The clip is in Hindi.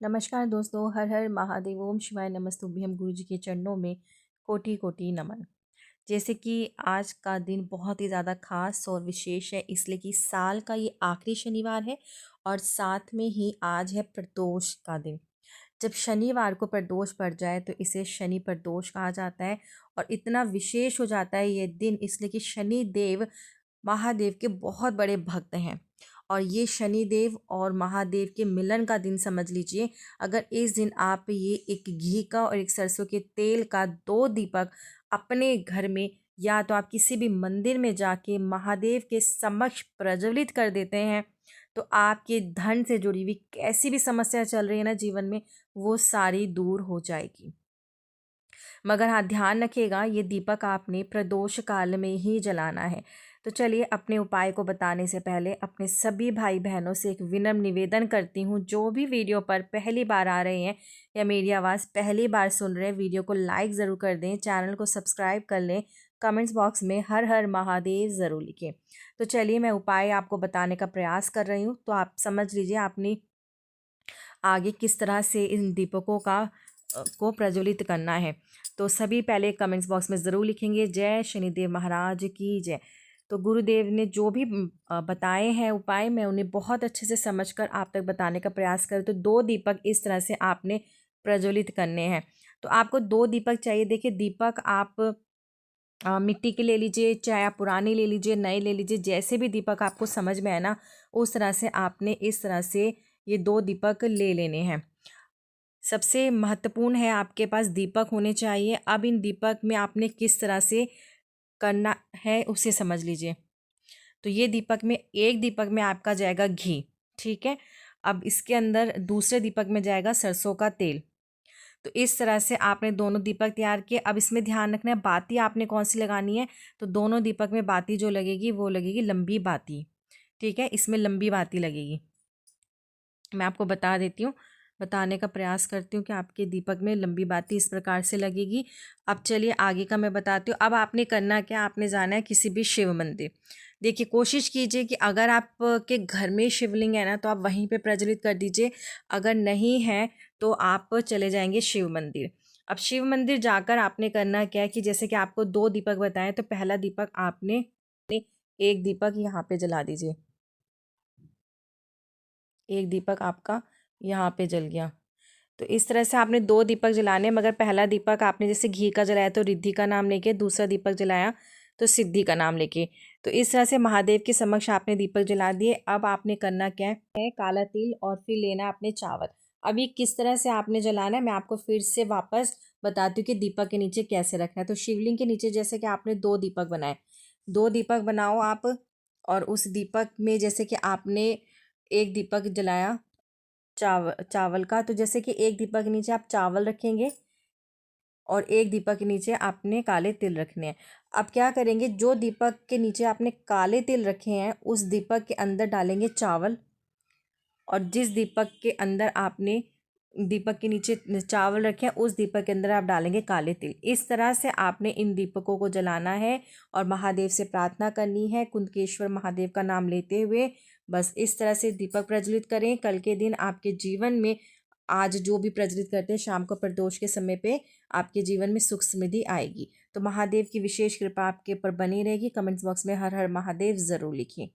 नमस्कार दोस्तों, हर हर महादेव, ओम शिवाय नमस्तुभ्यम। गुरु जी के चरणों में कोटि कोटि नमन। जैसे कि आज का दिन बहुत ही ज़्यादा खास और विशेष है, इसलिए कि साल का ये आखिरी शनिवार है और साथ में ही आज है प्रदोष का दिन। जब शनिवार को प्रदोष पड़ जाए तो इसे शनि प्रदोष कहा जाता है और इतना विशेष हो जाता है ये दिन, इसलिए कि शनि देव महादेव के बहुत बड़े भक्त हैं और ये शनि देव और महादेव के मिलन का दिन समझ लीजिए। अगर इस दिन आप ये एक घी का और एक सरसों के तेल का 2 दीपक अपने घर में या तो आप किसी भी मंदिर में जाके महादेव के समक्ष प्रज्वलित कर देते हैं तो आपके धन से जुड़ी हुई कैसी भी समस्या चल रही है ना जीवन में, वो सारी दूर हो जाएगी। मगर हाँ, ध्यान रखिएगा ये दीपक आपने प्रदोष काल में ही जलाना है। तो चलिए, अपने उपाय को बताने से पहले अपने सभी भाई बहनों से एक विनम्र निवेदन करती हूँ, जो भी वीडियो पर पहली बार आ रहे हैं या मेरी आवाज़ पहली बार सुन रहे हैं, वीडियो को लाइक ज़रूर कर दें, चैनल को सब्सक्राइब कर लें, कमेंट्स बॉक्स में हर हर महादेव ज़रूर लिखें। तो चलिए, मैं उपाय आपको बताने का प्रयास कर रही हूँ, तो आप समझ लीजिए आपने आगे किस तरह से इन दीपकों को प्रज्वलित करना है। तो सभी पहले कमेंट्स बॉक्स में ज़रूर लिखेंगे जय शनिदेव महाराज की जय। तो गुरुदेव ने जो भी बताए हैं उपाय, मैं उन्हें बहुत अच्छे से समझकर आप तक बताने का प्रयास करूँ। तो 2 दीपक इस तरह से आपने प्रज्वलित करने हैं। तो आपको 2 दीपक चाहिए। देखिए, दीपक आप मिट्टी के ले लीजिए, चाहे आप पुराने ले लीजिए, नए ले लीजिए, जैसे भी दीपक आपको समझ में आए ना, उस तरह से आपने इस तरह से ये 2 दीपक ले लेने हैं। सबसे महत्वपूर्ण है आपके पास दीपक होने चाहिए। अब इन दीपक में आपने किस तरह से करना है उसे समझ लीजिए। तो ये दीपक में, एक दीपक में आपका जाएगा घी, ठीक है। अब इसके अंदर दूसरे दीपक में जाएगा सरसों का तेल। तो इस तरह से आपने दोनों दीपक तैयार किए। अब इसमें ध्यान रखना है बाती आपने कौन सी लगानी है। तो दोनों दीपक में बाती जो लगेगी वो लगेगी लंबी बाती, ठीक है। इसमें लंबी बाती लगेगी। मैं आपको बता देती हूँ, बताने का प्रयास करती हूँ कि आपके दीपक में लंबी बाती इस प्रकार से लगेगी। अब चलिए आगे का मैं बताती हूँ। अब आपने करना क्या, आपने जाना है किसी भी शिव मंदिर। देखिए, कोशिश कीजिए कि अगर आपके घर में शिवलिंग है ना तो आप वहीं पे प्रज्वलित कर दीजिए, अगर नहीं है तो आप चले जाएंगे शिव मंदिर। अब शिव मंदिर जाकर आपने करना क्या है कि जैसे कि आपको 2 दीपक बताएं, तो पहला दीपक आपने एक दीपक यहाँ पे जला दीजिए। एक दीपक आपका यहाँ पे जल गया। तो इस तरह से आपने 2 दीपक जलाने, मगर पहला दीपक आपने जैसे घी का जलाया तो रिद्धि का नाम लेके, दूसरा दीपक जलाया तो सिद्धि का नाम लेके। तो इस तरह से महादेव के समक्ष आपने दीपक जला दिए। अब आपने करना क्या है, काला तिल और फिर लेना आपने चावल। अब ये किस तरह से आपने जलाना है मैं आपको फिर से वापस बताती हूँ कि दीपक के नीचे कैसे रखना है। तो शिवलिंग के नीचे जैसे कि आपने 2 दीपक बनाए, 2 दीपक बनाओ आप। और उस दीपक में जैसे कि आपने एक दीपक जलाया चावल का, तो जैसे कि एक दीपक के नीचे आप चावल रखेंगे और एक दीपक के नीचे आपने काले तिल रखने हैं। अब क्या करेंगे, जो दीपक के नीचे आपने काले तिल रखे हैं उस दीपक के अंदर डालेंगे चावल, और जिस दीपक के अंदर आपने दीपक के नीचे चावल रखे हैं उस दीपक के अंदर आप डालेंगे काले तिल। इस तरह से आपने इन दीपकों को जलाना है और महादेव से प्रार्थना करनी है कुंदकेश्वर महादेव का नाम लेते हुए। बस इस तरह से दीपक प्रज्वलित करें। कल के दिन आपके जीवन में, आज जो भी प्रज्वलित करते हैं शाम को प्रदोष के समय पे, आपके जीवन में सुख समृद्धि आएगी। तो महादेव की विशेष कृपा आपके ऊपर बनी रहेगी। कमेंट्स बॉक्स में हर हर महादेव ज़रूर लिखिए।